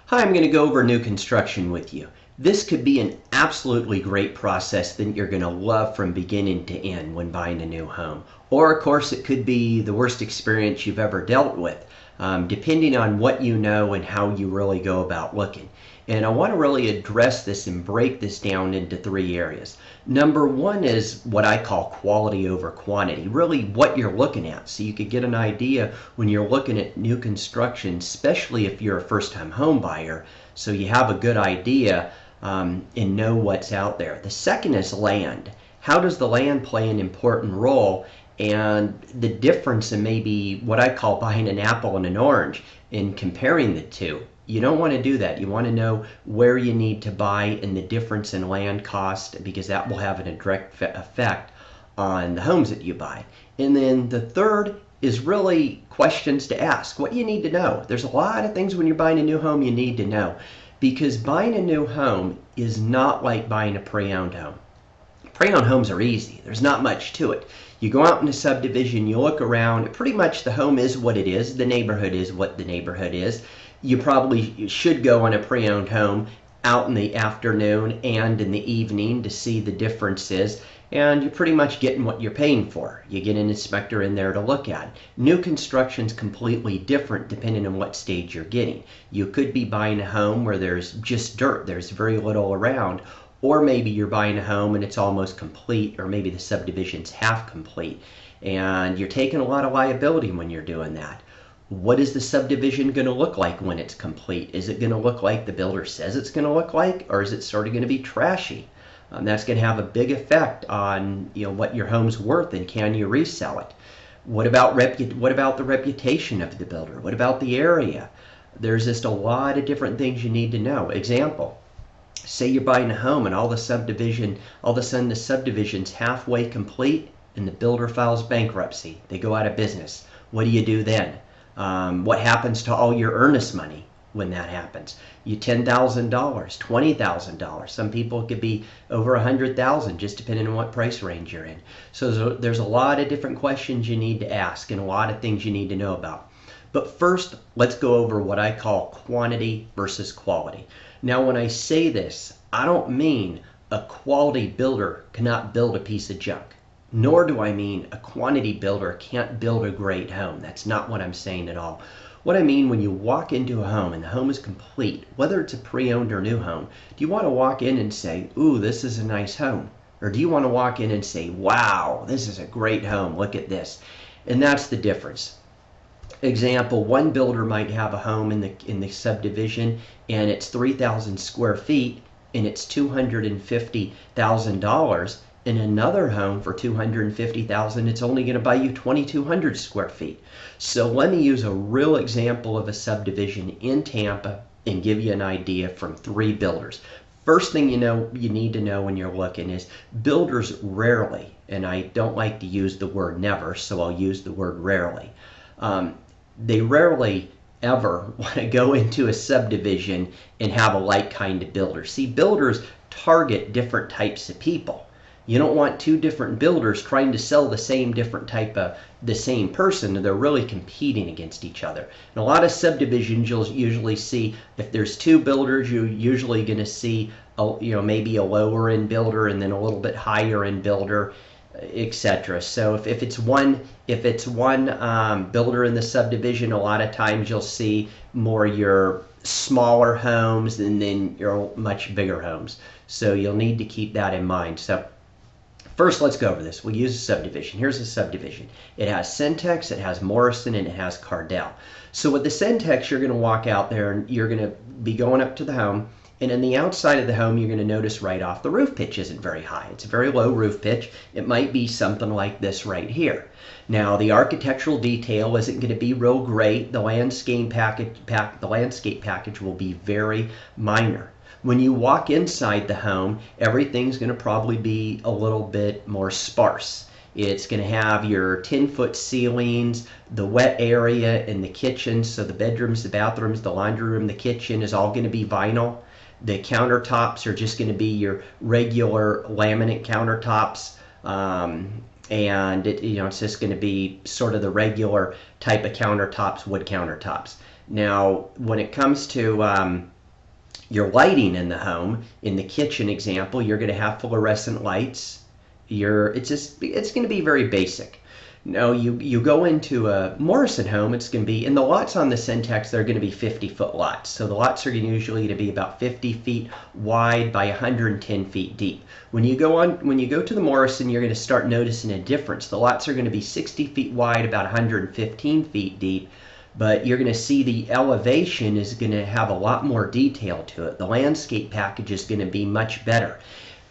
Hi, I'm going to go over new construction with you. This could be an absolutely great process that you're going to love from beginning to end when buying a new home. Or, of course, it could be the worst experience you've ever dealt with, depending on what you know and how you really go about looking. And I want to really address this and break this down into three areas. Number one is what I call quality over quantity, really what you're looking at. So you could get an idea when you're looking at new construction, especially if you're a first-time home buyer, so you have a good idea and know what's out there. The second is land. How does the land play an important role? And the difference in maybe what I call buying an apple and an orange in comparing the two. You don't want to do that. You want to know where you need to buy and the difference in land cost, because that will have a direct effect on the homes that you buy. And then the third is really questions to ask. What do you need to know? There's a lot of things when you're buying a new home you need to know, because buying a new home is not like buying a pre-owned home. Pre-owned homes are easy. There's not much to it. You go out in a subdivision, you look around, pretty much the home is what it is, the neighborhood is what the neighborhood is. You probably should go on a pre-owned home out in the afternoon and in the evening to see the differences, and you're pretty much getting what you're paying for. You get an inspector in there to look at. New construction's completely different depending on what stage you're getting. You could be buying a home where there's just dirt, there's very little around, or maybe you're buying a home and it's almost complete, or maybe the subdivision's half complete, and you're taking a lot of liability when you're doing that. What is the subdivision going to look like when it's complete? Is it going to look like the builder says it's going to look like, or is it sort of going to be trashy? That's going to have a big effect on what your home's worth and can you resell it. What about the reputation of the builder? What about the area? There's just a lot of different things you need to know. Example, say you're buying a home and all of a sudden the subdivision's halfway complete and the builder files bankruptcy. They go out of business. What do you do then? What happens to all your earnest money when that happens? You $10,000, $20,000. Some people it could be over $100,000, just depending on what price range you're in. So there's a lot of different questions you need to ask and a lot of things you need to know about. But first, let's go over what I call quantity versus quality. Now, when I say this, I don't mean a quality builder cannot build a piece of junk. Nor do I mean a quantity builder can't build a great home. That's not what I'm saying at all. What I mean, when you walk into a home and the home is complete, whether it's a pre-owned or new home, do you want to walk in and say, ooh, this is a nice home? Or do you want to walk in and say, wow, this is a great home, look at this? And that's the difference. Example, one builder might have a home in the subdivision and it's 3,000 square feet and it's $250,000. In another home for $250,000, it's only going to buy you 2,200 square feet. So let me use a real example of a subdivision in Tampa and give you an idea from three builders. First thing you need to know when you're looking is builders rarely, and I don't like to use the word never, so I'll use the word rarely. They rarely ever want to go into a subdivision and have a like kind of builder. See, builders target different types of people. You don't want two different builders trying to sell the same person. They're really competing against each other. In a lot of subdivisions, you'll usually see, if there's two builders, you're usually going to see maybe a lower end builder and then a little bit higher end builder, etc. So if it's one builder in the subdivision, a lot of times you'll see more your smaller homes and then your much bigger homes. So you'll need to keep that in mind. So first, let's go over this. We'll use a subdivision. Here's a subdivision. It has Centex, it has Morrison, and it has Cardell. So with the Centex, you're going to walk out there and you're going to be going up to the home. And on the outside of the home, you're going to notice right off the roof pitch isn't very high. It's a very low roof pitch. It might be something like this right here. Now, the architectural detail isn't going to be real great. The landscape package will be very minor. When you walk inside the home, everything's going to probably be a little bit more sparse. It's going to have your 10-foot ceilings, the wet area in the kitchen, so the bedrooms, the bathrooms, the laundry room, the kitchen is all going to be vinyl. The countertops are just going to be your regular laminate countertops, and it's just going to be sort of the regular type of countertops, wood countertops. Now, when it comes to Your lighting in the home, in the kitchen example, you're going to have fluorescent lights. It's going to be very basic. No, you go into a Morrison home, it's going to be, and the lots on the Syntex, they're going to be 50-foot lots. So the lots are usually to be about 50 feet wide by 110 feet deep. When you go to the Morrison, you're going to start noticing a difference. The lots are going to be 60 feet wide, about 115 feet deep, but you're going to see the elevation is going to have a lot more detail to it. The landscape package is going to be much better.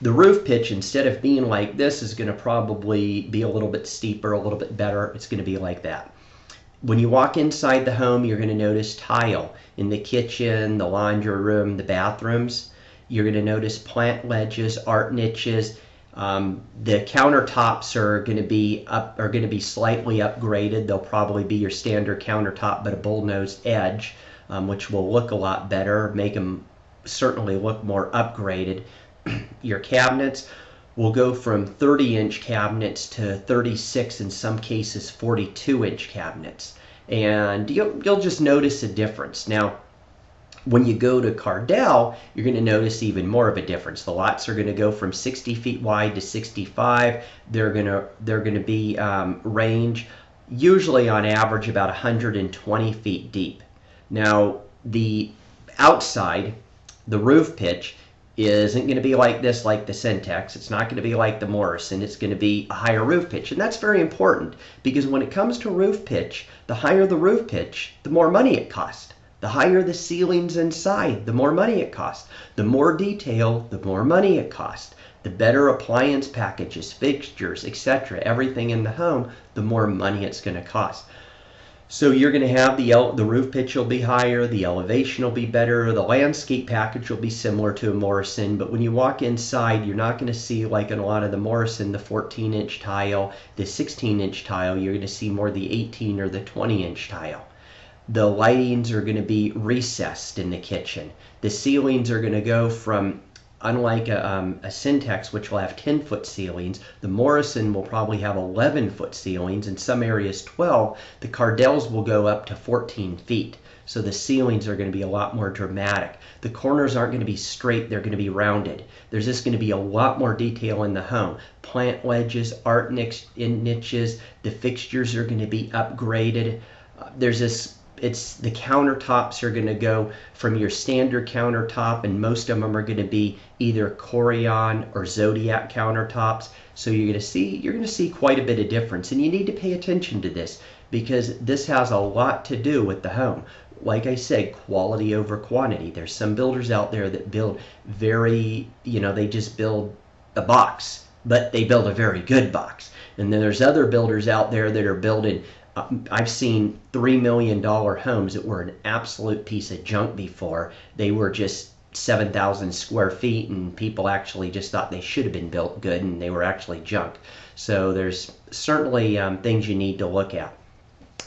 The roof pitch, instead of being like this, is going to probably be a little bit steeper, a little bit better. It's going to be like that. When you walk inside the home, you're going to notice tile in the kitchen, the laundry room, the bathrooms. You're going to notice plant ledges, art niches. The countertops are going to be slightly upgraded. They'll probably be your standard countertop, but a bull-nosed edge, which will look a lot better, make them certainly look more upgraded. Your cabinets will go from 30-inch cabinets to 36, in some cases 42-inch cabinets, and you'll just notice a difference. Now, when you go to Cardell, you're going to notice even more of a difference. The lots are going to go from 60 feet wide to 65. They're going to be range usually on average about 120 feet deep. Now, the outside, the roof pitch, isn't going to be like this, like the Syntex. It's not going to be like the Morrison. It's going to be a higher roof pitch. And that's very important, because when it comes to roof pitch, the higher the roof pitch, the more money it costs. The higher the ceilings inside, the more money it costs. The more detail, the more money it costs. The better appliance packages, fixtures, etc., everything in the home, the more money it's going to cost. So you're going to have the roof pitch will be higher, the elevation will be better, the landscape package will be similar to a Morrison, but when you walk inside, you're not going to see, like in a lot of the Morrison, the 14-inch tile, the 16-inch tile. You're going to see more the 18 or the 20-inch tile. The lightings are going to be recessed in the kitchen. The ceilings are going to go from, unlike a Syntex, which will have 10-foot ceilings, the Morrison will probably have 11-foot ceilings, in some areas 12. The Cardells will go up to 14 feet. So the ceilings are going to be a lot more dramatic. The corners aren't going to be straight, they're going to be rounded. There's just going to be a lot more detail in the home. Plant ledges, art niches, the fixtures are going to be upgraded. The countertops are going to go from your standard countertop, and most of them are going to be either Corian or Zodiac countertops. So you're going to see quite a bit of difference, and you need to pay attention to this, because this has a lot to do with the home. Like I said, quality over quantity. There's some builders out there that build they just build a box, but they build a very good box. And then there's other builders out there that are building, I've seen $3 million homes that were an absolute piece of junk before. They were just 7,000 square feet, and people actually just thought they should have been built good, and they were actually junk. So there's certainly things you need to look at.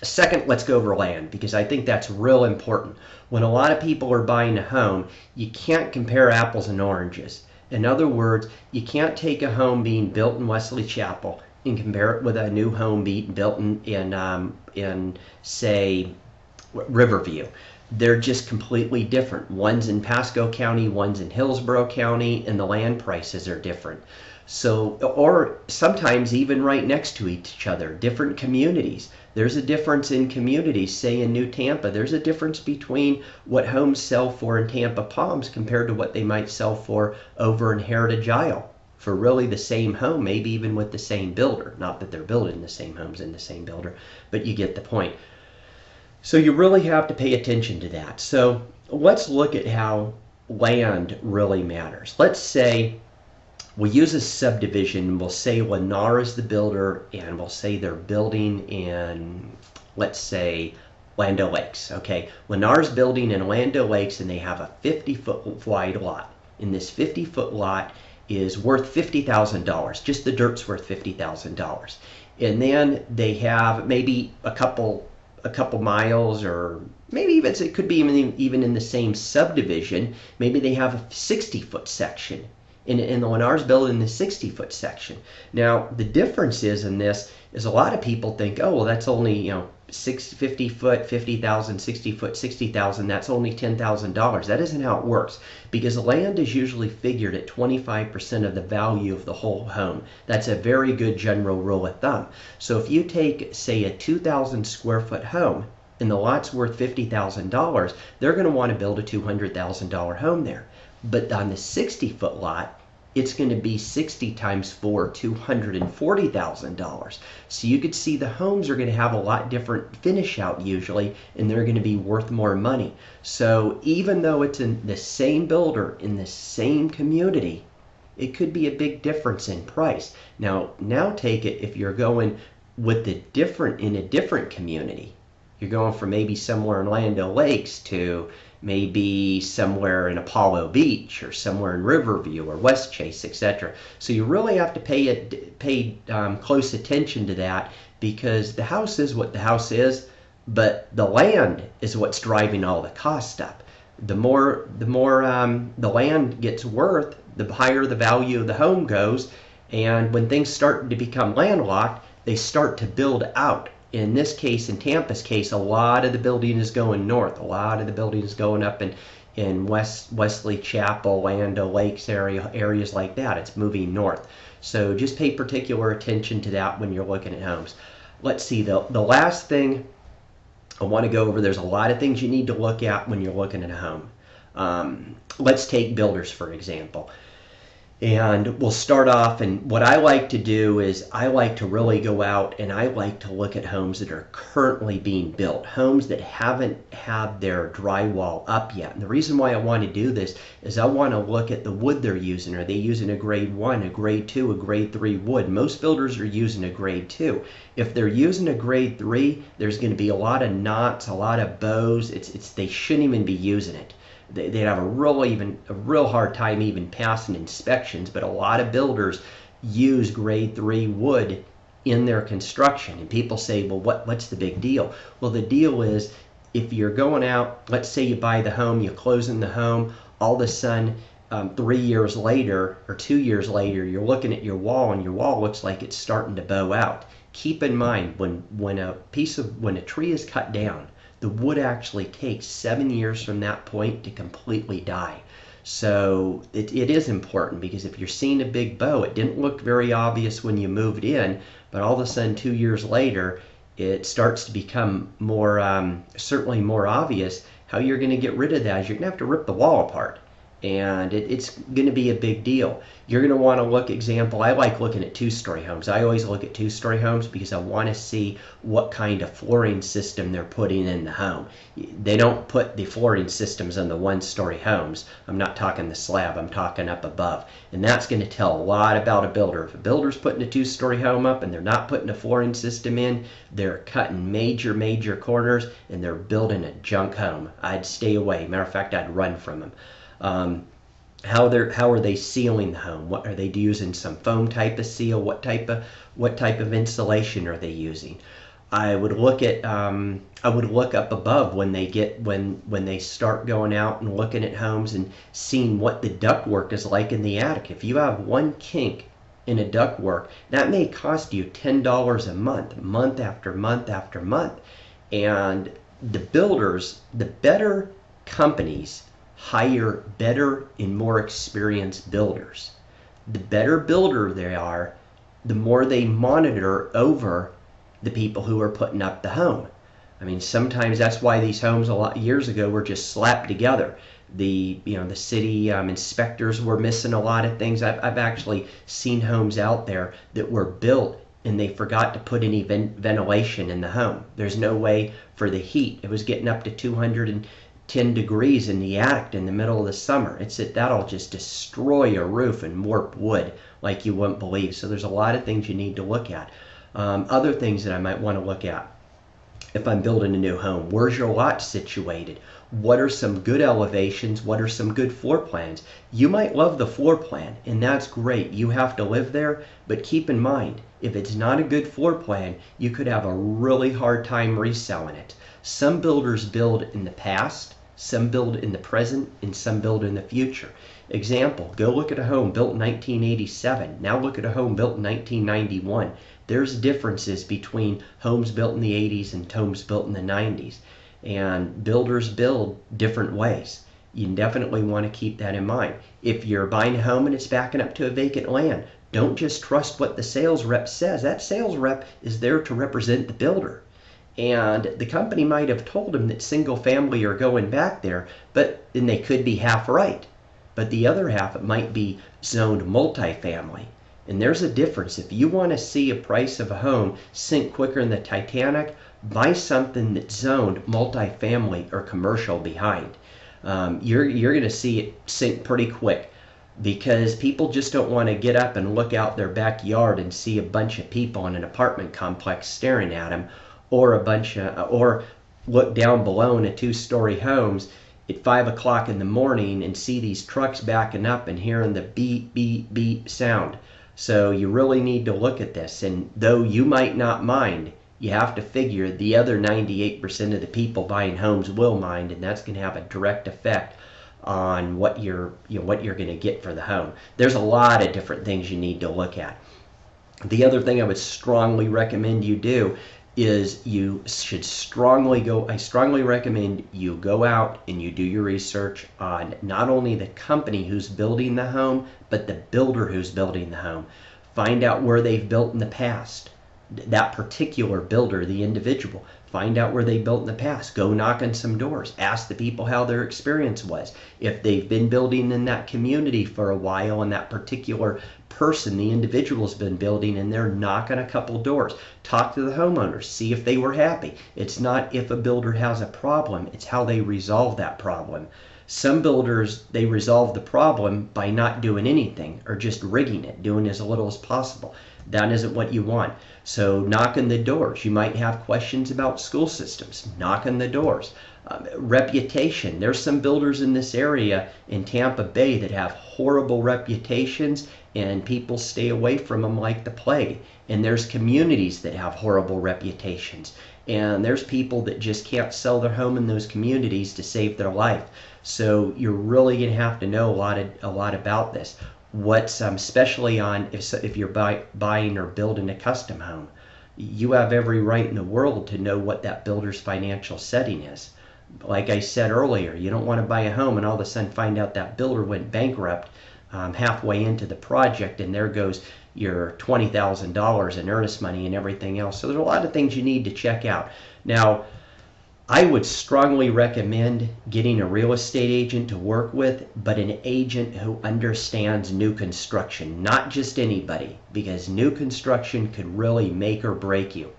Second, let's go over land, because I think that's real important. When a lot of people are buying a home, you can't compare apples and oranges. In other words, you can't take a home being built in Wesley Chapel and compare it with a new home being built in say, Riverview. They're just completely different. One's in Pasco County, one's in Hillsborough County, and the land prices are different. So, or sometimes even right next to each other, different communities. There's a difference in communities. Say in New Tampa, there's a difference between what homes sell for in Tampa Palms compared to what they might sell for over in Heritage Isle, for really the same home, maybe even with the same builder. Not that they're building the same homes in the same builder, but you get the point. So you really have to pay attention to that. So let's look at how land really matters. Let's say we'll use a subdivision. We'll say Lennar is the builder, and we'll say they're building in, let's say, Land O'Lakes. Okay, Lennar's building in Land O'Lakes, and they have a 50-foot wide lot. And this 50-foot lot is worth $50,000. Just the dirt's worth $50,000. And then they have maybe a couple miles, or maybe even it could be even in the same subdivision. Maybe they have a 60-foot section. In the Lennar's building the 60-foot section. Now, the difference is in this is a lot of people think, oh, well, that's only 50 foot, 50,000, 60 foot, 60,000, that's only $10,000. That isn't how it works, because land is usually figured at 25% of the value of the whole home. That's a very good general rule of thumb. So if you take, say, a 2,000 square foot home and the lot's worth $50,000, they're going to want to build a $200,000 home there. But on the 60-foot lot, it's going to be 60 times 4, $240,000. So you could see the homes are going to have a lot different finish out usually, and they're going to be worth more money. So even though it's in the same builder in the same community, it could be a big difference in price. Now take it if you're going with the different in a different community. You're going from maybe somewhere in Land O'Lakes to maybe somewhere in Apollo Beach or somewhere in Riverview or West Chase, etc. So you really have to pay close attention to that, because the house is what the house is, but the land is what's driving all the cost up. The more the land gets worth, the higher the value of the home goes, and when things start to become landlocked, they start to build out. In this case, in Tampa's case, a lot of the building is going north. A lot of the building is going up in Wesley Chapel, Land O'Lakes areas like that. It's moving north. So just pay particular attention to that when you're looking at homes. Let's see, the last thing I want to go over, there's a lot of things you need to look at when you're looking at a home. Let's take builders, for example. And we'll start off, and what I like to do is I like to really go out and I like to look at homes that are currently being built, homes that haven't had their drywall up yet. And the reason why I want to do this is I want to look at the wood they're using. Are they using a grade 1, a grade 2, a grade 3 wood? Most builders are using a grade 2. If they're using a grade 3, there's going to be a lot of knots, a lot of bows. They shouldn't even be using it. They'd have a real hard time even passing inspections, but a lot of builders use grade 3 wood in their construction. And people say, well, what's the big deal? Well, the deal is, if you're going out, let's say you buy the home, you close in the home, all of a sudden 3 years later or 2 years later, you're looking at your wall and your wall looks like it's starting to bow out. Keep in mind, when a tree is cut down, the wood actually takes 7 years from that point to completely die. So it is important, because if you're seeing a big bow, it didn't look very obvious when you moved in, but all of a sudden 2 years later, it starts to become more, certainly more obvious. How you're going to get rid of that is you're going to have to rip the wall apart. And it's going to be a big deal. You're going to want to look, example, I like looking at 2-story homes. I always look at 2-story homes because I want to see what kind of flooring system they're putting in the home. They don't put the flooring systems in the 1-story homes. I'm not talking the slab, I'm talking up above. And that's going to tell a lot about a builder. If a builder's putting a 2-story home up and they're not putting a flooring system in, they're cutting major corners and they're building a junk home. I'd stay away. Matter of fact, I'd run from them. How are they sealing the home? What are they using? Some foam type of seal? What type of insulation are they using? I would look up above when they start going out and looking at homes and seeing what the ductwork is like in the attic. If you have one kink in a ductwork, that may cost you $10 a month, month after month after month. And the builders, the better companies, hire better and more experienced builders. The better builder they are, the more they monitor over the people who are putting up the home. I mean, sometimes that's why these homes a lot years ago were just slapped together. The city inspectors were missing a lot of things. I've actually seen homes out there that were built and they forgot to put any ventilation in the home. There's no way for the heat. It was getting up to 210 degrees in the attic in the middle of the summer. That'll just destroy a roof and warp wood like you wouldn't believe. So there's a lot of things you need to look at. Other things that I might want to look at if I'm building a new home: where's your lot situated? What are some good elevations? What are some good floor plans? You might love the floor plan, and that's great. You have to live there, but keep in mind, if it's not a good floor plan, you could have a really hard time reselling it. Some builders build in the past Some build in the present and some build in the future. Example, go look at a home built in 1987. Now look at a home built in 1991. There's differences between homes built in the 80s and homes built in the 90s. And builders build different ways. You definitely want to keep that in mind. If you're buying a home and it's backing up to a vacant land, don't just trust what the sales rep says. That sales rep is there to represent the builder. And the company might have told them that single family are going back there, and they could be half right. But the other half, it might be zoned multifamily. And there's a difference. If you want to see a price of a home sink quicker than the Titanic, buy something that's zoned multifamily or commercial behind. You're going to see it sink pretty quick, because people just don't want to get up and look out their backyard and see a bunch of people in an apartment complex staring at them, or look down below in a two-story homes at 5 o'clock in the morning and see these trucks backing up and hearing the beep, beep, beep sound. So you really need to look at this. And though you might not mind, you have to figure the other 98% of the people buying homes will mind, and that's going to have a direct effect on what you're going to get for the home. There's a lot of different things you need to look at. The other thing I would strongly recommend you do is I strongly recommend you go out and you do your research on not only the company who's building the home, but the builder who's building the home. Find out where they've built in the past. That particular builder, the individual. Find out where they built in the past. Go knock on some doors. Ask the people how their experience was. If they've been building in that community for a while and that particular person, the individual's been building in there, knock on a couple doors. Talk to the homeowners. See if they were happy. It's not if a builder has a problem. It's how they resolve that problem. Some builders, they resolve the problem by not doing anything or just rigging it, doing as little as possible. That isn't what you want. So knock on the doors. You might have questions about school systems. Knock on the doors. Reputation. There's some builders in this area in Tampa Bay that have horrible reputations, and people stay away from them like the plague. And there's communities that have horrible reputations. And there's people that just can't sell their home in those communities to save their life. So you're really going to have to know a lot about this. What's especially on if you're buying or building a custom home, you have every right in the world to know what that builder's financial setting is. Like I said earlier, you don't want to buy a home and all of a sudden find out that builder went bankrupt halfway into the project, and there goes your $20,000 in earnest money and everything else. So there's a lot of things you need to check out. Now, I would strongly recommend getting a real estate agent to work with, but an agent who understands new construction, not just anybody, because new construction could really make or break you.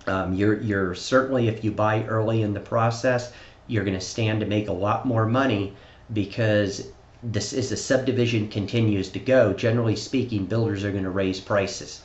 You're certainly, if you buy early in the process, you're going to stand to make a lot more money, because this, as the subdivision continues to go, generally speaking, builders are going to raise prices.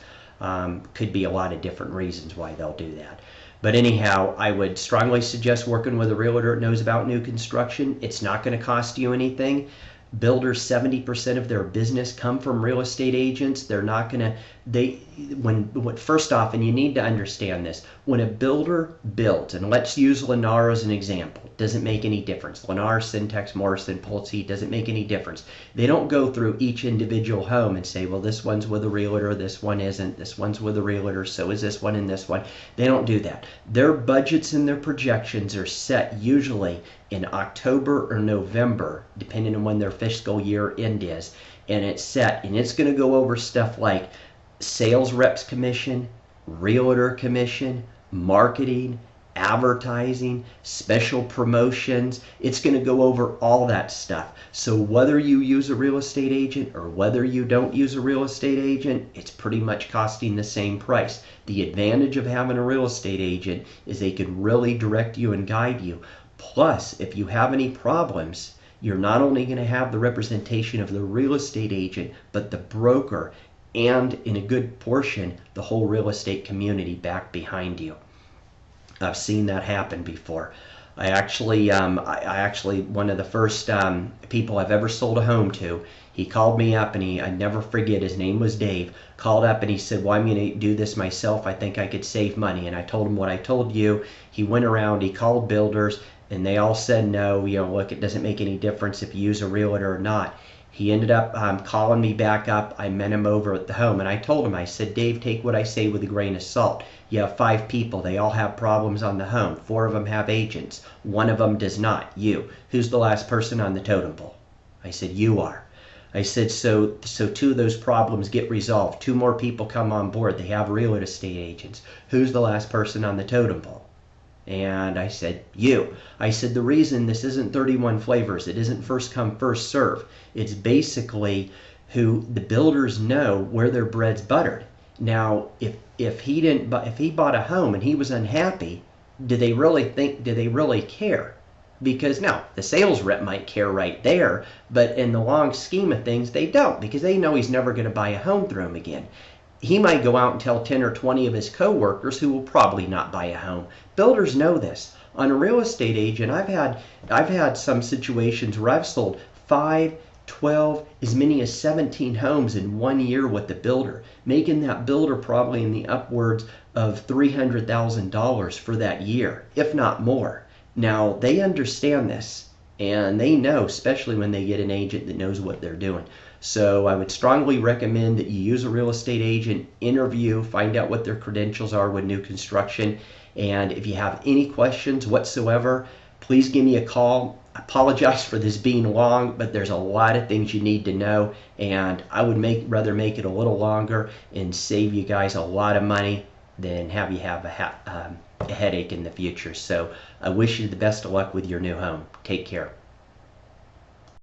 Could be a lot of different reasons why they'll do that. But anyhow, I would strongly suggest working with a realtor that knows about new construction. It's not going to cost you anything. Builders, 70% of their business come from real estate agents. They're not going to, first off, and you need to understand this, when a builder builds, and let's use Lennar as an example, doesn't make any difference. Lennar, Syntex, Morrison, Pulte, doesn't make any difference. They don't go through each individual home and say, well, this one's with a realtor, this one isn't, this one's with a realtor, so is this one and this one. They don't do that. Their budgets and their projections are set usually in October or November, depending on when their fiscal year end is, and it's set, and it's going to go over stuff like sales reps commission, realtor commission, marketing, advertising, special promotions. It's going to go over all that stuff. So whether you use a real estate agent or whether you don't use a real estate agent, it's pretty much costing the same price. The advantage of having a real estate agent is they can really direct you and guide you. Plus, if you have any problems, you're not only going to have the representation of the real estate agent, but the broker, and in a good portion, the whole real estate community back behind you. I've seen that happen before. I actually, one of the first people I've ever sold a home to, he called me up, and I never forget, his name was Dave, called up and he said, well, I'm going to do this myself. I think I could save money. And I told him what I told you. He went around, he called builders, And they all said no, look, it doesn't make any difference if you use a realtor or not. He ended up calling me back up. I met him over at the home, and I told him, I said, Dave, take what I say with a grain of salt. You have 5 people. They all have problems on the home. 4 of them have agents. 1 of them does not. You. Who's the last person on the totem pole? I said, you are. I said, so 2 of those problems get resolved. 2 more people come on board. They have real estate agents. Who's the last person on the totem pole? And I said, you. I said, the reason this isn't 31 flavors, it isn't first come, first serve. It's basically who the builders know where their bread's buttered. Now, if he bought a home and he was unhappy, do they really care? Because now the sales rep might care right there, but in the long scheme of things, they don't, because they know he's never going to buy a home through him again. He might go out and tell 10 or 20 of his coworkers who will probably not buy a home. Builders know this. On a real estate agent, I've had some situations where I've sold 5, 12, as many as 17 homes in 1 year with the builder, making that builder probably in the upwards of $300,000 for that year, if not more. Now, they understand this, and they know, especially when they get an agent that knows what they're doing. So I would strongly recommend that you use a real estate agent, interview, find out what their credentials are with new construction. And if you have any questions whatsoever, please give me a call. I apologize for this being long, but there's a lot of things you need to know, and I would rather make it a little longer and save you guys a lot of money than have you have a headache in the future. So I wish you the best of luck with your new home. Take care.